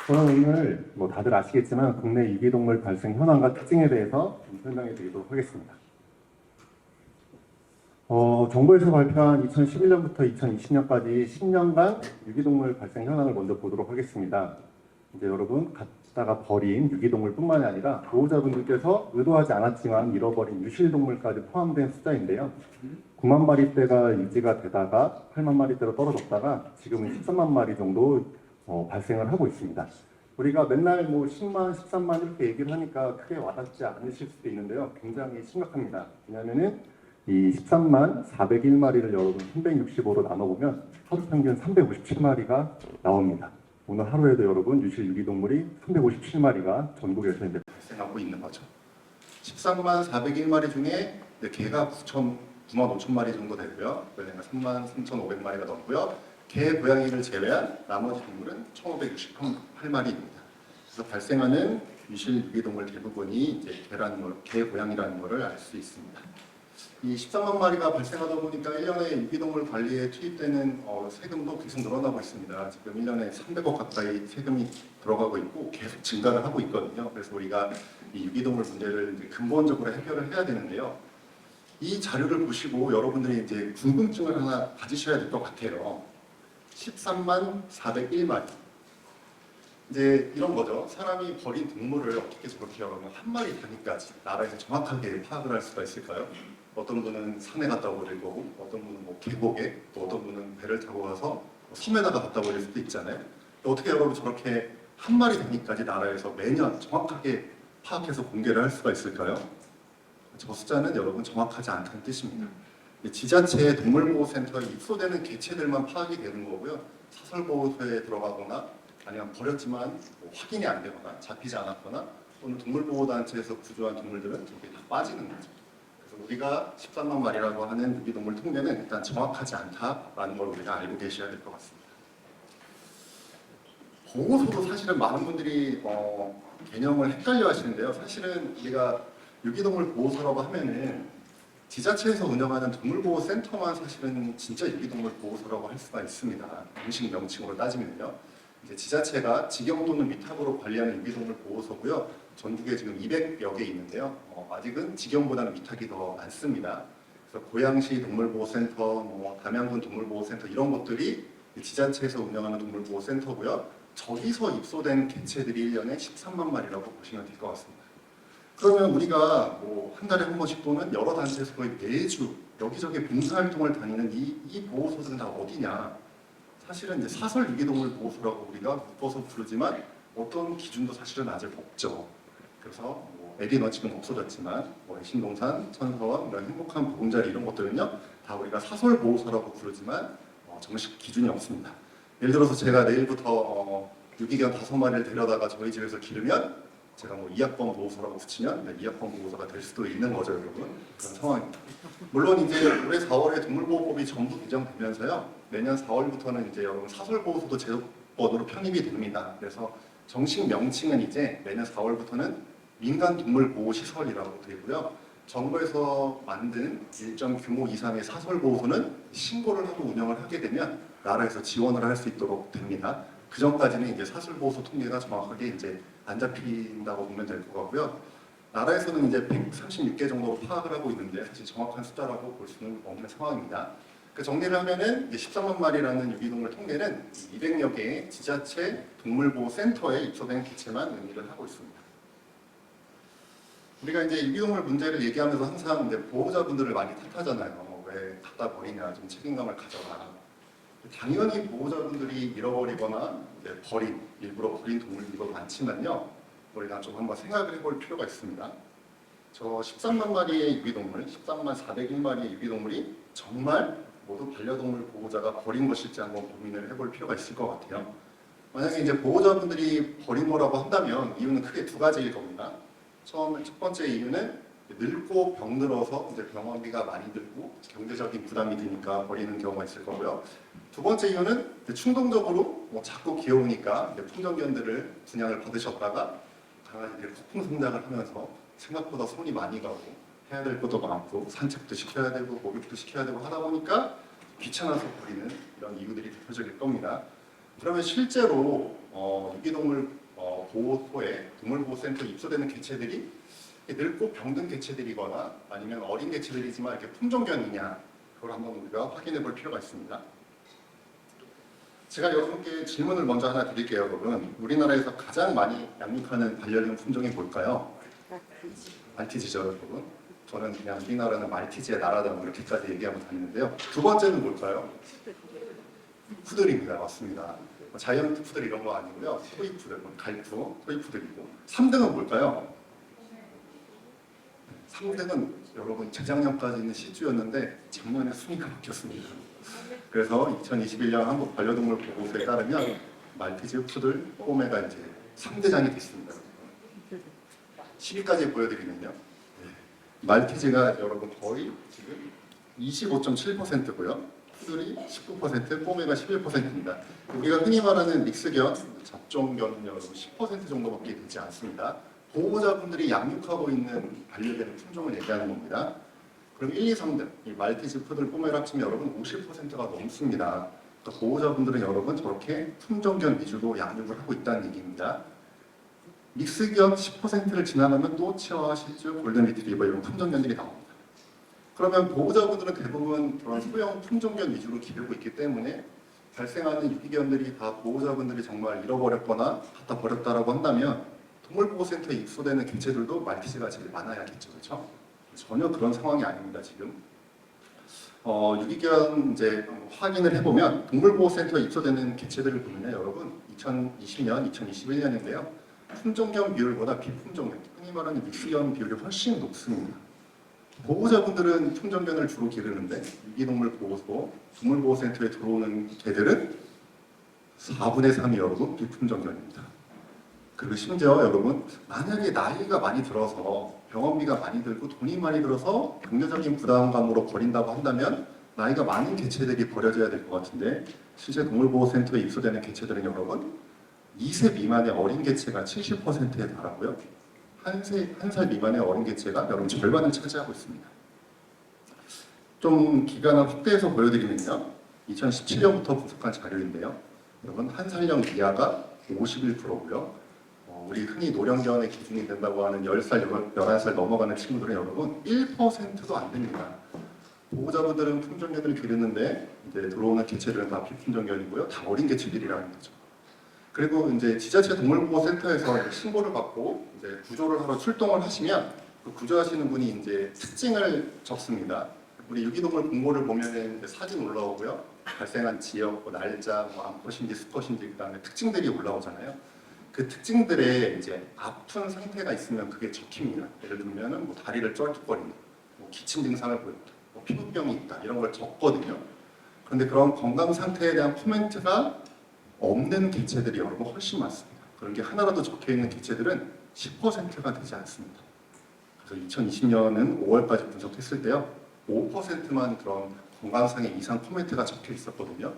저는 오늘 다들 아시겠지만 국내 유기동물 발생 현황과 특징에 대해서 좀 설명해 드리도록 하겠습니다. 정부에서 발표한 2011년부터 2020년까지 10년간 유기동물 발생 현황을 먼저 보도록 하겠습니다. 이제 여러분 갖다가 버린 유기동물뿐만이 아니라 보호자분들께서 의도하지 않았지만 잃어버린 유실동물까지 포함된 숫자인데요. 9만 마리대가 유지가 되다가 8만 마리대로 떨어졌다가 지금은 13만 마리 정도 발생을 하고 있습니다. 우리가 맨날 10만, 13만 이렇게 얘기를 하니까 크게 와닿지 않으실 수도 있는데요. 굉장히 심각합니다. 왜냐하면은 이 13만 401마리를 여러분 365로 나눠보면 하루 평균 357마리가 나옵니다. 오늘 하루에도 여러분 유실 유기동물이 357마리가 전국에서 이제 발생하고 있는 거죠. 13만 401마리 중에 개가 9만 5천 마리 정도 되고요. 고양이가 3만 3,500마리가 넘고요. 개, 고양이를 제외한 나머지 동물은 1,568마리입니다. 그래서 발생하는 유실 유기동물 대부분이 이제 개, 고양이라는 것을 알 수 있습니다. 이 13만 마리가 발생하다 보니까 1년에 유기동물 관리에 투입되는 세금도 계속 늘어나고 있습니다. 지금 1년에 300억 가까이 세금이 들어가고 있고 계속 증가를 하고 있거든요. 그래서 우리가 이 유기동물 문제를 이제 근본적으로 해결을 해야 되는데요. 이 자료를 보시고 여러분들이 이제 궁금증을 하나 가지셔야 될 것 같아요. 13만 401마리. 이제 이런 거죠. 사람이 버린 동물을 어떻게 저렇게 여러분 한 마리 단위까지 나라에서 정확하게 파악을 할 수가 있을까요? 어떤 분은 산에 갖다 버릴 거고, 어떤 분은 계곡에, 또 어떤 분은 배를 타고 가서 섬에다가 갖다 버릴 수도 있잖아요. 어떻게 여러분 저렇게 한 마리 단위까지 나라에서 매년 정확하게 파악해서 공개를 할 수가 있을까요? 저 숫자는 여러분 정확하지 않다는 뜻입니다. 지자체의 동물보호센터에 입소되는 개체들만 파악이 되는 거고요. 사설보호소에 들어가거나 아니면 버렸지만 확인이 안 되거나 잡히지 않았거나 또는 동물보호단체에서 구조한 동물들은 저게 다 빠지는 거죠. 그래서 우리가 13만 마리라고 하는 유기동물 통계는 일단 정확하지 않다라는 걸 우리가 알고 계셔야 될 것 같습니다. 보호소도 사실은 많은 분들이 개념을 헷갈려 하시는데요. 사실은 우리가 유기동물 보호소라고 하면은 지자체에서 운영하는 동물보호센터만 사실은 진짜 유기동물 보호소라고 할 수가 있습니다. 공식 명칭으로 따지면요. 이제 지자체가 직영 또는 위탁으로 관리하는 유기동물 보호소고요. 전국에 지금 200여 개 있는데요. 아직은 직영보다는 위탁이 더 많습니다. 그래서 고양시 동물보호센터, 담양군 동물보호센터 이런 것들이 지자체에서 운영하는 동물보호센터고요. 저기서 입소된 개체들이 1년에 13만 마리라고 보시면 될 것 같습니다. 그러면 우리가 한 달에 한 번씩 또는 여러 단체에서 거의 매주 여기저기 봉사활동을 다니는 이 보호소들은 다 어디냐? 사실은 이제 사설 유기동물 보호소라고 우리가 묶어서 부르지만 어떤 기준도 사실은 아직 없죠. 그래서 에디너 지금 없어졌지만 신동산, 천서원, 이런 행복한 보금자리 이런 것들은요 다 우리가 사설 보호소라고 부르지만 정식 기준이 없습니다. 예를 들어서 제가 내일부터 유기견 5마리를 데려다가 저희 집에서 기르면 제가 이학번 보호소라고 붙이면 이학번 보호소가 될 수도 있는 거죠, 여러분. 그런 상황입니다. 물론 이제 올해 4월에 동물보호법이 전부 개정되면서요. 내년 4월부터는 이제 여러분 사설보호소도 제도권으로 편입이 됩니다. 그래서 정식 명칭은 이제 내년 4월부터는 민간동물보호시설이라고 되고요. 정부에서 만든 일정 규모 이상의 사설보호소는 신고를 하고 운영을 하게 되면 나라에서 지원을 할 수 있도록 됩니다. 그 전까지는 이제 사설보호소 통계가 정확하게 이제 안 잡힌다고 보면 될 것 같고요. 나라에서는 이제 136개 정도로 파악을 하고 있는데 사실 정확한 숫자라고 볼 수는 없는 상황입니다. 그 정리를 하면은 13만 마리라는 유기동물 통계는 200여 개의 지자체 동물보호센터에 입소된 개체만 의미를 하고 있습니다. 우리가 이제 유기동물 문제를 얘기하면서 항상 이제 보호자분들을 많이 탓하잖아요. 왜 갖다 버리냐, 좀 책임감을 가져라. 당연히 보호자분들이 잃어버리거나 일부러 버린 동물들도 많지만요. 우리가 좀 한번 생각을 해볼 필요가 있습니다. 저 13만 마리의 유기동물, 13만 401마리의 유기동물이 정말 모두 반려동물 보호자가 버린 것일지 한번 고민을 해볼 필요가 있을 것 같아요. 만약에 이제 보호자분들이 버린 거라고 한다면 이유는 크게 두 가지일 겁니다. 첫 번째 이유는 늙고 병들어서 이제 병원비가 많이 들고 경제적인 부담이 드니까 버리는 경우가 있을 거고요. 두 번째 이유는 충동적으로 자꾸 귀여우니까 품종견들을 분양을 받으셨다가 강아지들이 폭풍 성장을 하면서 생각보다 손이 많이 가고 해야 될 것도 많고 산책도 시켜야 되고 목욕도 시켜야 되고 하다 보니까 귀찮아서 버리는 이런 이유들이 대표적일 겁니다. 그러면 실제로 유기동물 보호소에 동물보호센터에 입소되는 개체들이 늙고 병든 개체들이거나 아니면 어린 개체들이지만 이렇게 품종견이냐, 그걸 한번 우리가 확인해 볼 필요가 있습니다. 제가 여러분께 질문을 먼저 하나 드릴게요, 여러분. 우리나라에서 가장 많이 양육하는 반려견 품종이 뭘까요? 말티즈죠, 여러분. 저는 그냥 우리나라는 말티즈의 나라다 뭐 이렇게까지 얘기하고 다니는데요. 두 번째는 뭘까요? 푸들입니다. 맞습니다. 자이언트 푸들 이런 거 아니고요. 토이 푸들, 갈푸, 토이 푸들이고. 3등은 뭘까요? 3등은 여러분 재작년까지는 시주였는데 작년에 순위가 바뀌었습니다. 그래서 2021년 한국 반려동물 보호소에 따르면 말티즈, 푸들, 꼬메가 이제 3대장이 됐습니다. 10위까지 보여드리면요. 말티즈가 여러분 거의 지금 25.7%고요. 푸들이 19%, 꼬메가 11%입니다. 우리가 흔히 말하는 믹스견, 잡종견은 여러분 10% 정도밖에 되지 않습니다. 보호자분들이 양육하고 있는 반려견의 품종을 얘기하는 겁니다. 그럼 1, 2, 3등, 이 말티즈, 푸들, 꼬메를 합치면 여러분 50%가 넘습니다. 그러니까 보호자분들은 여러분 저렇게 품종견 위주로 양육을 하고 있다는 얘기입니다. 믹스견 10%를 지나가면 또 치와와, 시주, 골든 리트리버 이런 품종견들이 나옵니다. 그러면 보호자분들은 대부분 그런 소형 품종견 위주로 기르고 있기 때문에 발생하는 유기견들이 다 보호자분들이 정말 잃어버렸거나 갖다 버렸다라고 한다면 동물보호센터에 입소되는 개체들도 말티즈가 제일 많아야겠죠, 그렇죠? 전혀 그런 상황이 아닙니다, 지금. 유기견 이제 확인을 해보면 동물보호센터에 입소되는 개체들을 보면요, 여러분 2020년, 2021년인데요. 품종견 비율보다 비품종견, 흔히 말하는 믹스견 비율이 훨씬 높습니다. 보호자분들은 품종견을 주로 기르는데 유기동물 보호소, 동물보호센터에 들어오는 개들은 4분의 3이 여러분 비품종견입니다. 그리고 심지어 여러분 만약에 나이가 많이 들어서 병원비가 많이 들고 돈이 많이 들어서 경제적인 부담감으로 버린다고 한다면 나이가 많은 개체들이 버려져야 될 것 같은데 실제 동물보호센터에 입소되는 개체들은 여러분 2세 미만의 어린 개체가 70%에 달하고요. 1살 미만의 어린 개체가 여러분 절반을 차지하고 있습니다. 좀 기간을 확대해서 보여드리면요. 2017년부터 분석한 자료인데요. 여러분 1살령 이하가 51%고요. 우리 흔히 노령견의 기준이 된다고 하는 10살, 11살 넘어가는 친구들은 여러분 1%도 안 됩니다. 보호자분들은 품종견을 기르는데 이제 들어오는 개체들은 다 비품종견이고요. 다 어린 개체들이라는 거죠. 그리고 이제 지자체 동물보호센터에서 신고를 받고 이제 구조를 하러 출동을 하시면 그 구조하시는 분이 이제 특징을 적습니다. 우리 유기동물 공고를 보면은 사진 올라오고요. 발생한 지역, 뭐 날짜, 뭐 암컷인지 수컷인지 그다음에 특징들이 올라오잖아요. 그 특징들에 이제 아픈 상태가 있으면 그게 적힙니다. 예를 들면은 뭐 다리를 쩔뚝거린다, 뭐 기침 증상을 보인다, 뭐 피부병이 있다 이런 걸 적거든요. 그런데 그런 건강 상태에 대한 코멘트가 없는 개체들이 여러분 훨씬 많습니다. 그런 게 하나라도 적혀 있는 개체들은 10%가 되지 않습니다. 그래서 2020년은 5월까지 분석했을 때요, 5%만 그런 건강상의 이상 코멘트가 적혀 있었거든요.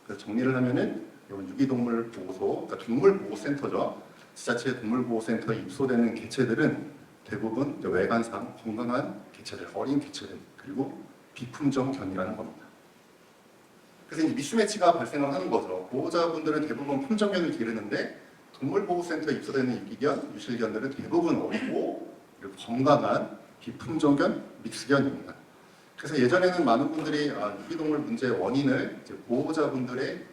그래서 정리를 하면은 유기동물 보호소, 그러니까 동물보호센터죠. 지자체 동물보호센터에 입소되는 개체들은 대부분 외관상 건강한 개체들, 어린 개체들, 그리고 비품종견이라는 겁니다. 그래서 이제 미스매치가 발생을 하는 거죠. 보호자분들은 대부분 품종견을 기르는데 동물보호센터에 입소되는 유기견, 유실견들은 대부분 어리고 그리고 건강한 비품종견, 믹스견입니다. 그래서 예전에는 많은 분들이 유기동물 문제의 원인을 이제 보호자분들의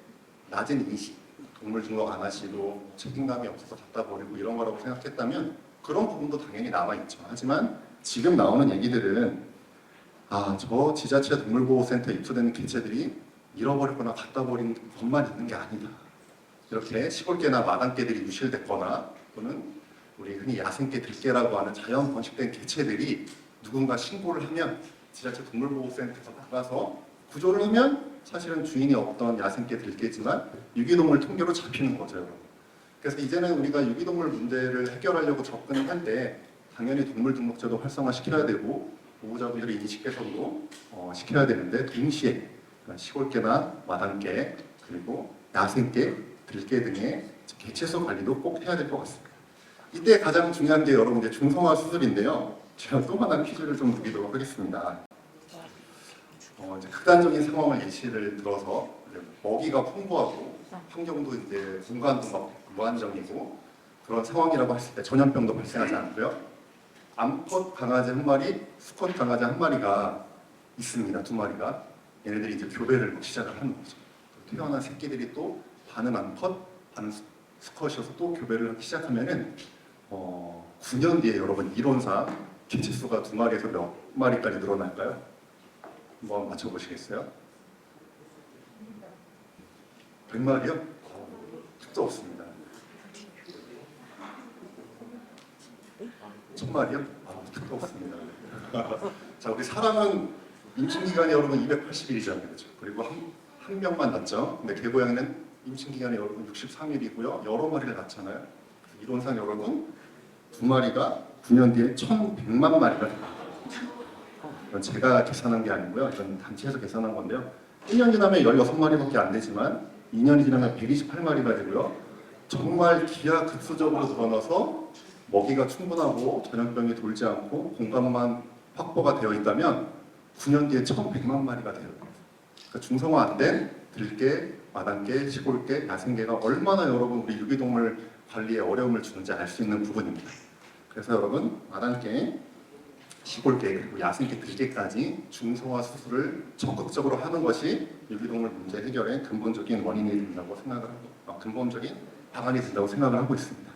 낮은 인식, 동물 등록 안 하시고 책임감이 없어서 갖다 버리고 이런 거라고 생각했다면 그런 부분도 당연히 남아있죠. 하지만 지금 나오는 얘기들은 저 지자체 동물보호센터에 입소되는 개체들이 잃어버리거나 갖다 버린 것만 있는 게 아니다. 이렇게 시골개나 마당개들이 유실됐거나 또는 우리 흔히 야생개, 들개라고 하는 자연 번식된 개체들이 누군가 신고를 하면 지자체 동물보호센터에서 나가서 구조를 하면 사실은 주인이 없던 야생개, 들개지만 유기동물 통계로 잡히는 거죠, 여러분. 그래서 이제는 우리가 유기동물 문제를 해결하려고 접근을 할 때 당연히 동물등록제도 활성화시켜야 되고 보호자분들의 인식 개선도 시켜야 되는데 동시에 시골개나 마당개 그리고 야생개, 들개 등의 개체수 관리도 꼭 해야 될 것 같습니다. 이때 가장 중요한 게 여러분 이제 중성화 수술인데요. 제가 또 하나 퀴즈를 좀 드리도록 하겠습니다. 이제 극단적인 상황을 예시를 들어서 먹이가 풍부하고 환경도 이제 공간도 막 무한정이고 그런 상황이라고 했을 때 전염병도 발생하지 않고요. 암컷 강아지 한 마리, 수컷 강아지 한 마리가 있습니다. 두 마리가. 얘네들이 이제 교배를 막 시작을 하는 거죠. 태어난 새끼들이 또 반은 암컷, 반은 수컷이어서 또 교배를 하기 시작하면은 9년 뒤에 여러분 이론상 개체수가 두 마리에서 몇 마리까지 늘어날까요? 한번 맞춰보시겠어요? 100마리요? 택도 없습니다. 1000마리요? 택도 없습니다. 자, 우리 사람은 임신기간이 여러분 280일이잖아요. 그렇죠? 그리고 한 명만 낳죠. 근데 개고양이는 임신기간이 여러분 63일이고요. 여러 마리를 낳잖아요. 이론상 여러분 두 마리가 9년 뒤에 1100만 마리가 됩니다. 이건 제가 계산한 게 아니고요. 이건 단체에서 계산한 건데요. 1년 지나면 16마리밖에 안 되지만 2년이 지나면 128마리가 되고요. 정말 기하급수적으로 늘어나서 먹이가 충분하고 전염병이 돌지 않고 공간만 확보가 되어 있다면 9년 뒤에 1100만 마리가 돼요. 그러니까 중성화 안 된 들개, 마당개, 시골개, 야생개가 얼마나 여러분 우리 유기동물 관리에 어려움을 주는지 알 수 있는 부분입니다. 그래서 여러분 마당개, 시골개 그리고 야생개, 들개까지 중성화 수술을 적극적으로 하는 것이 유기동물 문제 해결의 근본적인 원인이 된다고 생각을 하고 근본적인 방안이 된다고 생각을 하고 있습니다.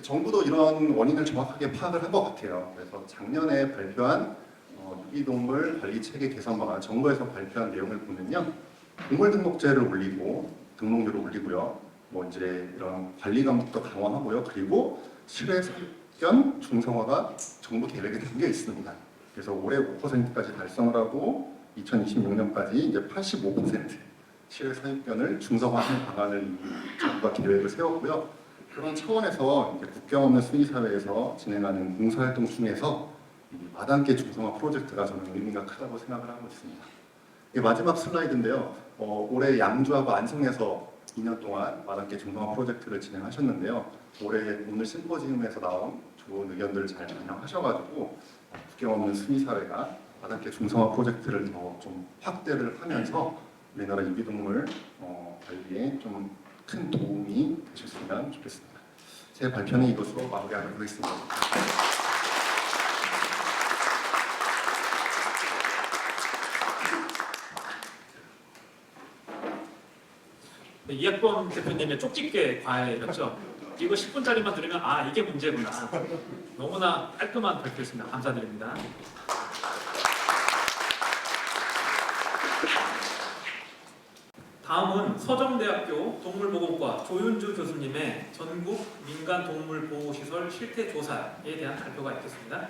정부도 이런 원인을 정확하게 파악을 한 것 같아요. 그래서 작년에 발표한 유기동물 관리 체계 개선 방안, 정부에서 발표한 내용을 보면요, 동물 등록제를 올리고 등록료를 올리고요, 뭐 이제 이런 관리 감독도 강화하고요, 그리고 실외 사육견 중성화가 정부 계획에 담겨 있습니다. 그래서 올해 5%까지 달성을 하고 2026년까지 이제 85% 실외 사육견을 중성화하는 방안을 정부가 계획을 세웠고요. 그런 차원에서 이제 국경 없는 수의 사회에서 진행하는 봉사활동 중에서 이 마당개 중성화 프로젝트가 저는 의미가 크다고 생각을 하고 있습니다. 이게 마지막 슬라이드인데요. 올해 양주하고 안성에서 2년 동안 마당개 중성화 프로젝트를 진행하셨는데요. 올해 오늘 심포지움에서 나온 좋은 의견들 잘 반영하셔가지고 국경 없는 수의 사회가 마당개 중성화 프로젝트를 더 좀 확대를 하면서 우리나라 유기동물 관리에 좀 큰 도움이 되셨으면 좋겠습니다. 제 발표는 이것으로 마무리하도록 하겠습니다. 네, 이학범 대표님의 쪽집게 과외였죠. 이거 10분짜리만 들으면 아 이게 문제구나. 너무나 깔끔한 발표였습니다. 감사드립니다. 다음은 서정대학교 동물보건과 조윤주 교수님의 전국 민간 동물보호시설 실태조사에 대한 발표가 있겠습니다.